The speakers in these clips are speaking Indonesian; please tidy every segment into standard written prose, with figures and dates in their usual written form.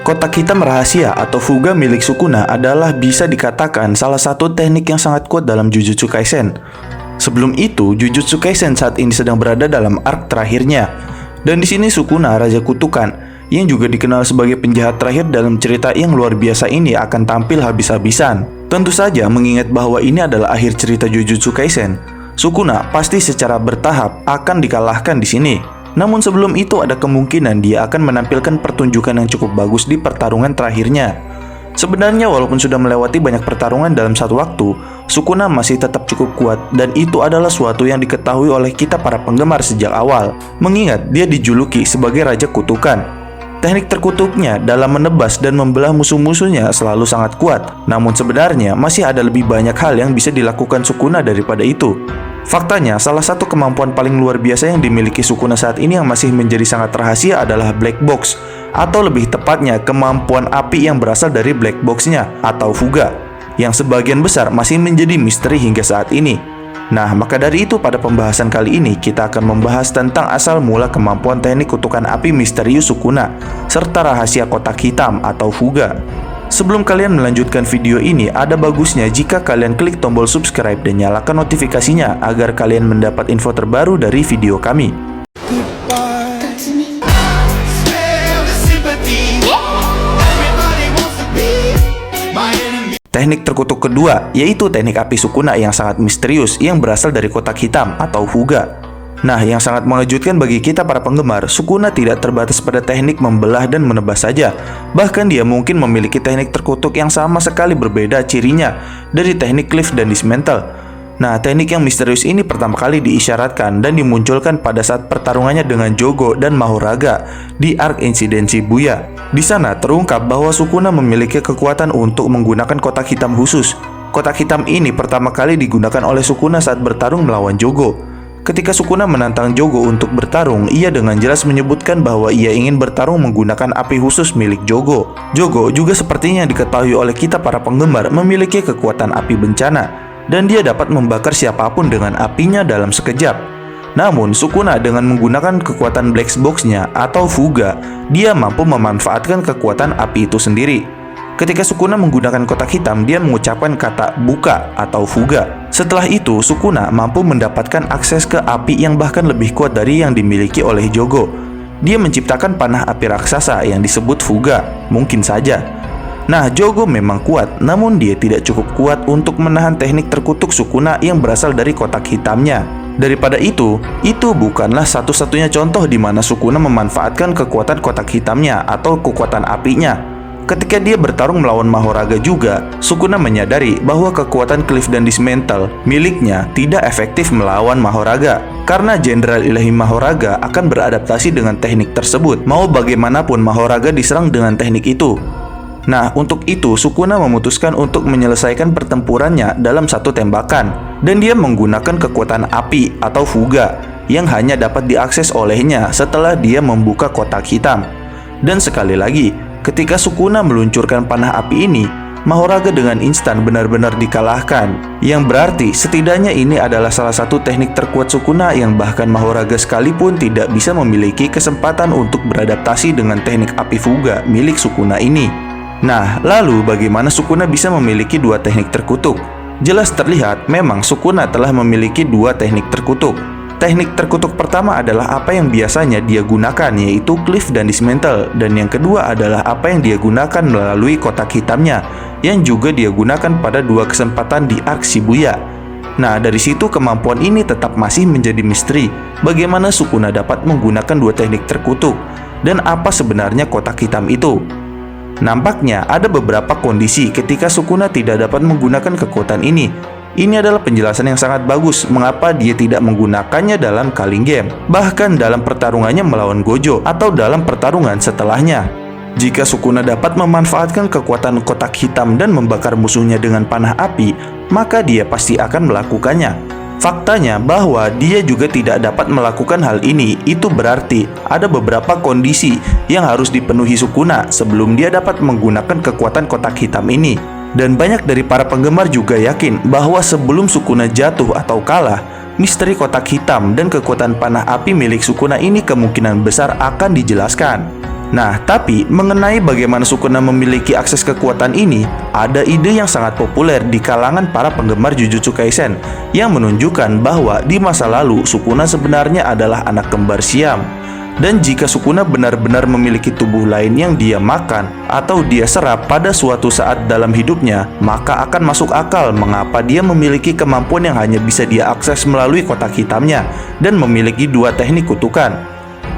Kotak hitam rahasia atau Fuga milik Sukuna adalah bisa dikatakan salah satu teknik yang sangat kuat dalam Jujutsu Kaisen. Sebelum itu, Jujutsu Kaisen saat ini sedang berada dalam arc terakhirnya. Dan di sini Sukuna, Raja Kutukan, yang juga dikenal sebagai penjahat terakhir dalam cerita yang luar biasa ini akan tampil habis-habisan. Tentu saja mengingat bahwa ini adalah akhir cerita Jujutsu Kaisen, Sukuna pasti secara bertahap akan dikalahkan di sini. Namun sebelum itu ada kemungkinan dia akan menampilkan pertunjukan yang cukup bagus di pertarungan terakhirnya. Sebenarnya walaupun sudah melewati banyak pertarungan dalam satu waktu, Sukuna masih tetap cukup kuat dan itu adalah suatu yang diketahui oleh kita para penggemar sejak awal. Mengingat dia dijuluki sebagai Raja Kutukan. Teknik terkutuknya dalam menebas dan membelah musuh-musuhnya selalu sangat kuat. Namun sebenarnya masih ada lebih banyak hal yang bisa dilakukan Sukuna daripada itu. Faktanya, salah satu kemampuan paling luar biasa yang dimiliki Sukuna saat ini yang masih menjadi sangat rahasia adalah Black Box, atau lebih tepatnya kemampuan api yang berasal dari Black Box-nya atau Fuga, yang sebagian besar masih menjadi misteri hingga saat ini. Nah, maka dari itu pada pembahasan kali ini kita akan membahas tentang asal mula kemampuan teknik kutukan api misterius Sukuna, serta rahasia kotak hitam atau Fuga. Sebelum kalian melanjutkan video ini, ada bagusnya jika kalian klik tombol subscribe dan nyalakan notifikasinya agar kalian mendapat info terbaru dari video kami. Teknik terkutuk kedua yaitu teknik api Sukuna yang sangat misterius yang berasal dari kotak hitam atau Fuga. Nah, yang sangat mengejutkan bagi kita para penggemar, Sukuna tidak terbatas pada teknik membelah dan menebas saja. Bahkan dia mungkin memiliki teknik terkutuk yang sama sekali berbeda cirinya dari teknik Cliff dan Dismantle. Nah, teknik yang misterius ini pertama kali diisyaratkan dan dimunculkan pada saat pertarungannya dengan Jogo dan Mahoraga di arc insiden Shibuya. Di sana terungkap bahwa Sukuna memiliki kekuatan untuk menggunakan kotak hitam khusus. Kotak hitam ini pertama kali digunakan oleh Sukuna saat bertarung melawan Jogo. Ketika Sukuna menantang Jogo untuk bertarung, ia dengan jelas menyebutkan bahwa ia ingin bertarung menggunakan api khusus milik Jogo. Jogo juga sepertinya diketahui oleh kita para penggemar memiliki kekuatan api bencana, dan dia dapat membakar siapapun dengan apinya dalam sekejap. Namun, Sukuna dengan menggunakan kekuatan Black Box-nya atau Fuga, dia mampu memanfaatkan kekuatan api itu sendiri. Ketika Sukuna menggunakan kotak hitam, dia mengucapkan kata buka atau Fuga. Setelah itu, Sukuna mampu mendapatkan akses ke api yang bahkan lebih kuat dari yang dimiliki oleh Jogo. Dia menciptakan panah api raksasa yang disebut Fuga, mungkin saja. Nah, Jogo memang kuat, namun dia tidak cukup kuat untuk menahan teknik terkutuk Sukuna yang berasal dari kotak hitamnya. Daripada itu bukanlah satu-satunya contoh di mana Sukuna memanfaatkan kekuatan kotak hitamnya atau kekuatan apinya. Ketika dia bertarung melawan Mahoraga juga, Sukuna menyadari bahwa kekuatan Cliff dan Dismantle miliknya tidak efektif melawan Mahoraga. Karena Jenderal Ilahi Mahoraga akan beradaptasi dengan teknik tersebut, mau bagaimanapun Mahoraga diserang dengan teknik itu. Nah, untuk itu Sukuna memutuskan untuk menyelesaikan pertempurannya dalam satu tembakan. Dan dia menggunakan kekuatan api atau Fuga yang hanya dapat diakses olehnya setelah dia membuka kotak hitam. Dan sekali lagi, ketika Sukuna meluncurkan panah api ini, Mahoraga dengan instan benar-benar dikalahkan. Yang berarti setidaknya ini adalah salah satu teknik terkuat Sukuna yang bahkan Mahoraga sekalipun tidak bisa memiliki kesempatan untuk beradaptasi dengan teknik api Fuga milik Sukuna ini. Nah, lalu bagaimana Sukuna bisa memiliki dua teknik terkutuk? Jelas terlihat memang Sukuna telah memiliki dua teknik terkutuk. Teknik terkutuk pertama adalah apa yang biasanya dia gunakan, yaitu Cliff dan Dismantle, dan yang kedua adalah apa yang dia gunakan melalui kotak hitamnya, yang juga dia gunakan pada dua kesempatan di arc Shibuya. Nah, dari situ kemampuan ini tetap masih menjadi misteri. Bagaimana Sukuna dapat menggunakan dua teknik terkutuk, dan apa sebenarnya kotak hitam itu? Nampaknya ada beberapa kondisi ketika Sukuna tidak dapat menggunakan kekuatan ini. Ini adalah penjelasan yang sangat bagus mengapa dia tidak menggunakannya dalam Culling Game, bahkan dalam pertarungannya melawan Gojo atau dalam pertarungan setelahnya. Jika Sukuna dapat memanfaatkan kekuatan kotak hitam dan membakar musuhnya dengan panah api, maka dia pasti akan melakukannya. Faktanya bahwa dia juga tidak dapat melakukan hal ini, itu berarti ada beberapa kondisi yang harus dipenuhi Sukuna sebelum dia dapat menggunakan kekuatan kotak hitam ini. Dan banyak dari para penggemar juga yakin bahwa sebelum Sukuna jatuh atau kalah, misteri kotak hitam dan kekuatan panah api milik Sukuna ini kemungkinan besar akan dijelaskan. Nah, tapi mengenai bagaimana Sukuna memiliki akses kekuatan ini, ada ide yang sangat populer di kalangan para penggemar Jujutsu Kaisen yang menunjukkan bahwa di masa lalu Sukuna sebenarnya adalah anak kembar Siam. Dan jika Sukuna benar-benar memiliki tubuh lain yang dia makan atau dia serap pada suatu saat dalam hidupnya, maka akan masuk akal mengapa dia memiliki kemampuan yang hanya bisa dia akses melalui kotak hitamnya dan memiliki 2 teknik kutukan.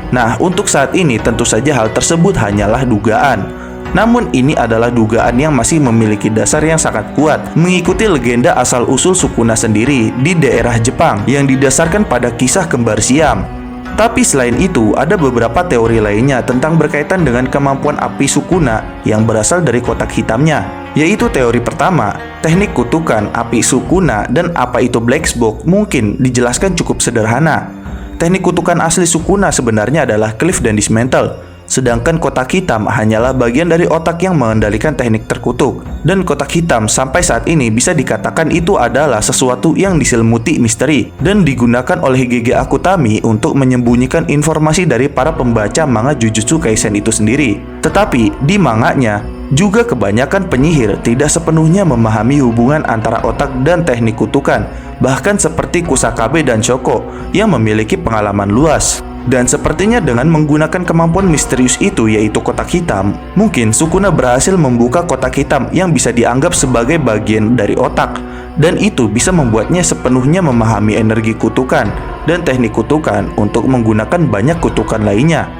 Nah, untuk saat ini tentu saja hal tersebut hanyalah dugaan. Namun ini adalah dugaan yang masih memiliki dasar yang sangat kuat, mengikuti legenda asal-usul Sukuna sendiri di daerah Jepang yang didasarkan pada kisah kembar Siam. Tapi selain itu, ada beberapa teori lainnya tentang berkaitan dengan kemampuan api Sukuna yang berasal dari kotak hitamnya, yaitu teori pertama, teknik kutukan api Sukuna dan apa itu Black Box mungkin dijelaskan cukup sederhana. Teknik kutukan asli Sukuna sebenarnya adalah Cliff dan Dismantle, sedangkan kotak hitam hanyalah bagian dari otak yang mengendalikan teknik terkutuk. Dan kotak hitam sampai saat ini bisa dikatakan itu adalah sesuatu yang diselimuti misteri dan digunakan oleh Gege Akutami untuk menyembunyikan informasi dari para pembaca manga Jujutsu Kaisen itu sendiri. Tetapi di manganya, juga kebanyakan penyihir tidak sepenuhnya memahami hubungan antara otak dan teknik kutukan, bahkan seperti Kusakabe dan Shoko yang memiliki pengalaman luas. Dan sepertinya dengan menggunakan kemampuan misterius itu, yaitu kotak hitam, mungkin Sukuna berhasil membuka kotak hitam yang bisa dianggap sebagai bagian dari otak, dan itu bisa membuatnya sepenuhnya memahami energi kutukan dan teknik kutukan untuk menggunakan banyak kutukan lainnya.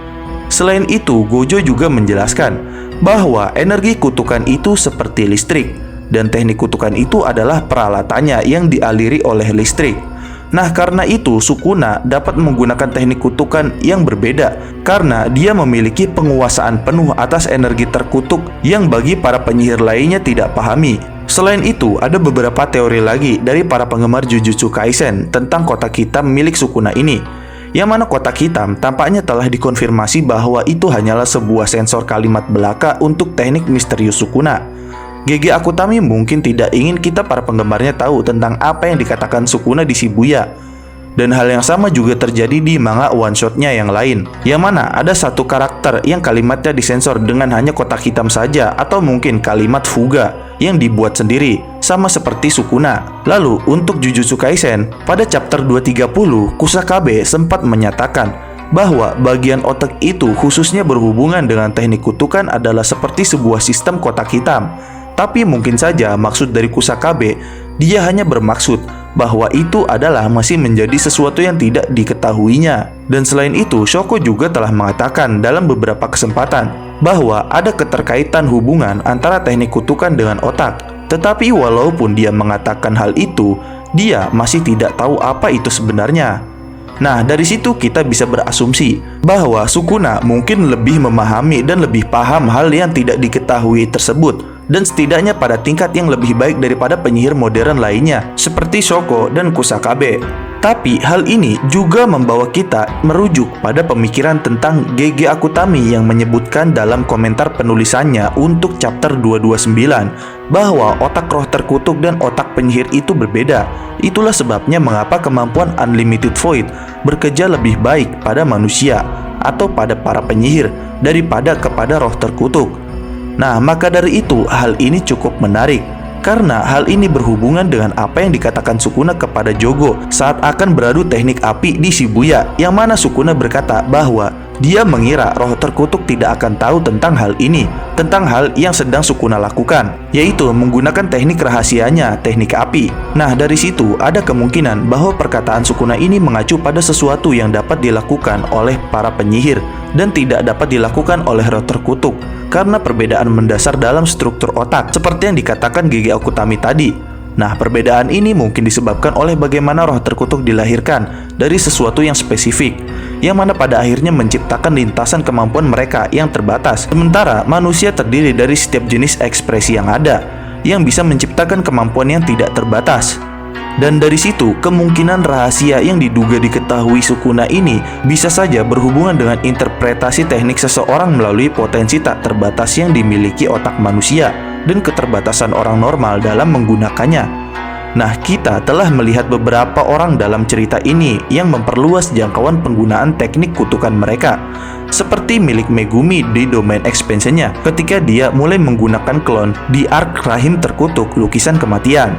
Selain itu, Gojo juga menjelaskan bahwa energi kutukan itu seperti listrik, dan teknik kutukan itu adalah peralatannya yang dialiri oleh listrik. Nah, karena itu Sukuna dapat menggunakan teknik kutukan yang berbeda karena dia memiliki penguasaan penuh atas energi terkutuk yang bagi para penyihir lainnya tidak pahami. Selain itu, ada beberapa teori lagi dari para penggemar Jujutsu Kaisen tentang kotak hitam milik Sukuna ini, yang mana kotak hitam tampaknya telah dikonfirmasi bahwa itu hanyalah sebuah sensor kalimat belaka untuk teknik misterius Sukuna. Gege Akutami mungkin tidak ingin kita para penggemarnya tahu tentang apa yang dikatakan Sukuna di Shibuya. Dan hal yang sama juga terjadi di manga one-shotnya yang lain, yang mana ada satu karakter yang kalimatnya disensor dengan hanya kotak hitam saja, atau mungkin kalimat fuga yang dibuat sendiri, sama seperti Sukuna. Lalu untuk Jujutsu Kaisen, pada chapter 230, Kusakabe sempat menyatakan bahwa bagian otak itu khususnya berhubungan dengan teknik kutukan adalah seperti sebuah sistem kotak hitam. Tapi mungkin saja maksud dari Kusakabe, dia hanya bermaksud bahwa itu adalah masih menjadi sesuatu yang tidak diketahuinya. Dan selain itu, Shoko juga telah mengatakan dalam beberapa kesempatan bahwa ada keterkaitan hubungan antara teknik kutukan dengan otak. Tetapi walaupun dia mengatakan hal itu, dia masih tidak tahu apa itu sebenarnya. Nah, dari situ kita bisa berasumsi bahwa Sukuna mungkin lebih memahami dan lebih paham hal yang tidak diketahui tersebut, dan setidaknya pada tingkat yang lebih baik daripada penyihir modern lainnya seperti Shoko dan Kusakabe. Tapi hal ini juga membawa kita merujuk pada pemikiran tentang Gege Akutami yang menyebutkan dalam komentar penulisannya untuk chapter 229 bahwa otak roh terkutuk dan otak penyihir itu berbeda. Itulah sebabnya mengapa kemampuan Unlimited Void bekerja lebih baik pada manusia atau pada para penyihir daripada kepada roh terkutuk. Nah, maka dari itu hal ini cukup menarik karena hal ini berhubungan dengan apa yang dikatakan Sukuna kepada Jogo saat akan beradu teknik api di Shibuya, yang mana Sukuna berkata bahwa dia mengira roh terkutuk tidak akan tahu tentang hal ini, tentang hal yang sedang Sukuna lakukan, yaitu menggunakan teknik rahasianya, teknik api. Nah, dari situ ada kemungkinan bahwa perkataan Sukuna ini mengacu pada sesuatu yang dapat dilakukan oleh para penyihir dan tidak dapat dilakukan oleh roh terkutuk karena perbedaan mendasar dalam struktur otak seperti yang dikatakan Gege Akutami tadi. Nah, perbedaan ini mungkin disebabkan oleh bagaimana roh terkutuk dilahirkan dari sesuatu yang spesifik, yang mana pada akhirnya menciptakan lintasan kemampuan mereka yang terbatas. Sementara manusia terdiri dari setiap jenis ekspresi yang ada, yang bisa menciptakan kemampuan yang tidak terbatas. Dan dari situ, kemungkinan rahasia yang diduga diketahui Sukuna ini bisa saja berhubungan dengan interpretasi teknik seseorang melalui potensi tak terbatas yang dimiliki otak manusia dan keterbatasan orang normal dalam menggunakannya. Nah, kita telah melihat beberapa orang dalam cerita ini yang memperluas jangkauan penggunaan teknik kutukan mereka, seperti milik Megumi di domain expansionnya ketika dia mulai menggunakan klon di arc Rahim Terkutuk Lukisan Kematian.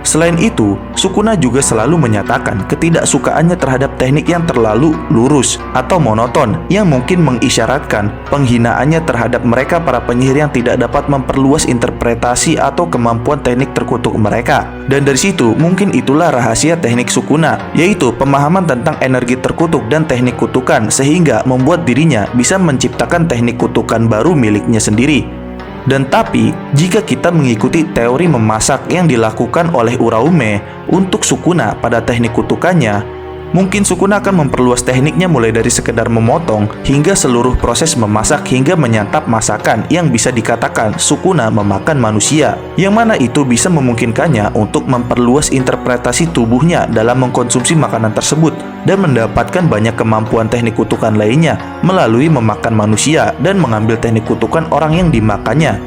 Selain itu, Sukuna juga selalu menyatakan ketidaksukaannya terhadap teknik yang terlalu lurus atau monoton yang mungkin mengisyaratkan penghinaannya terhadap mereka para penyihir yang tidak dapat memperluas interpretasi atau kemampuan teknik terkutuk mereka. Dan dari situ, mungkin itulah rahasia teknik Sukuna, yaitu pemahaman tentang energi terkutuk dan teknik kutukan sehingga membuat dirinya bisa menciptakan teknik kutukan baru miliknya sendiri. Dan tapi, jika kita mengikuti teori memasak yang dilakukan oleh Uraume untuk Sukuna pada teknik kutukannya, mungkin Sukuna akan memperluas tekniknya mulai dari sekedar memotong hingga seluruh proses memasak hingga menyantap masakan yang bisa dikatakan Sukuna memakan manusia, yang mana itu bisa memungkinkannya untuk memperluas interpretasi tubuhnya dalam mengkonsumsi makanan tersebut dan mendapatkan banyak kemampuan teknik kutukan lainnya melalui memakan manusia dan mengambil teknik kutukan orang yang dimakannya.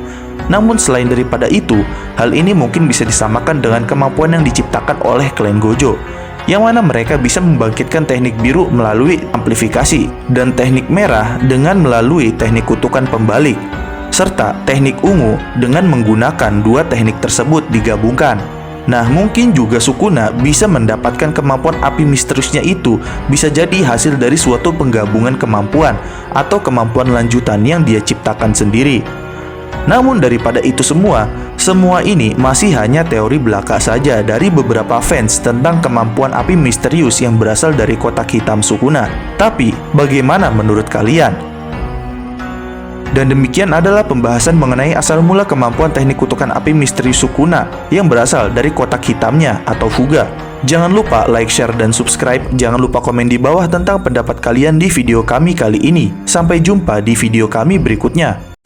Namun selain daripada itu, hal ini mungkin bisa disamakan dengan kemampuan yang diciptakan oleh klan Gojo, yang mana mereka bisa membangkitkan teknik biru melalui amplifikasi dan teknik merah dengan melalui teknik kutukan pembalik, serta teknik ungu dengan menggunakan dua teknik tersebut digabungkan. Nah, mungkin juga Sukuna bisa mendapatkan kemampuan api misteriusnya itu bisa jadi hasil dari suatu penggabungan kemampuan atau kemampuan lanjutan yang dia ciptakan sendiri. Namun daripada itu semua ini masih hanya teori belaka saja dari beberapa fans tentang kemampuan api misterius yang berasal dari kotak hitam Sukuna. Tapi, bagaimana menurut kalian? Dan demikian adalah pembahasan mengenai asal mula kemampuan teknik kutukan api misterius Sukuna yang berasal dari kotak hitamnya atau Fuga. Jangan lupa like, share, dan subscribe. Jangan lupa komen di bawah tentang pendapat kalian di video kami kali ini. Sampai jumpa di video kami berikutnya.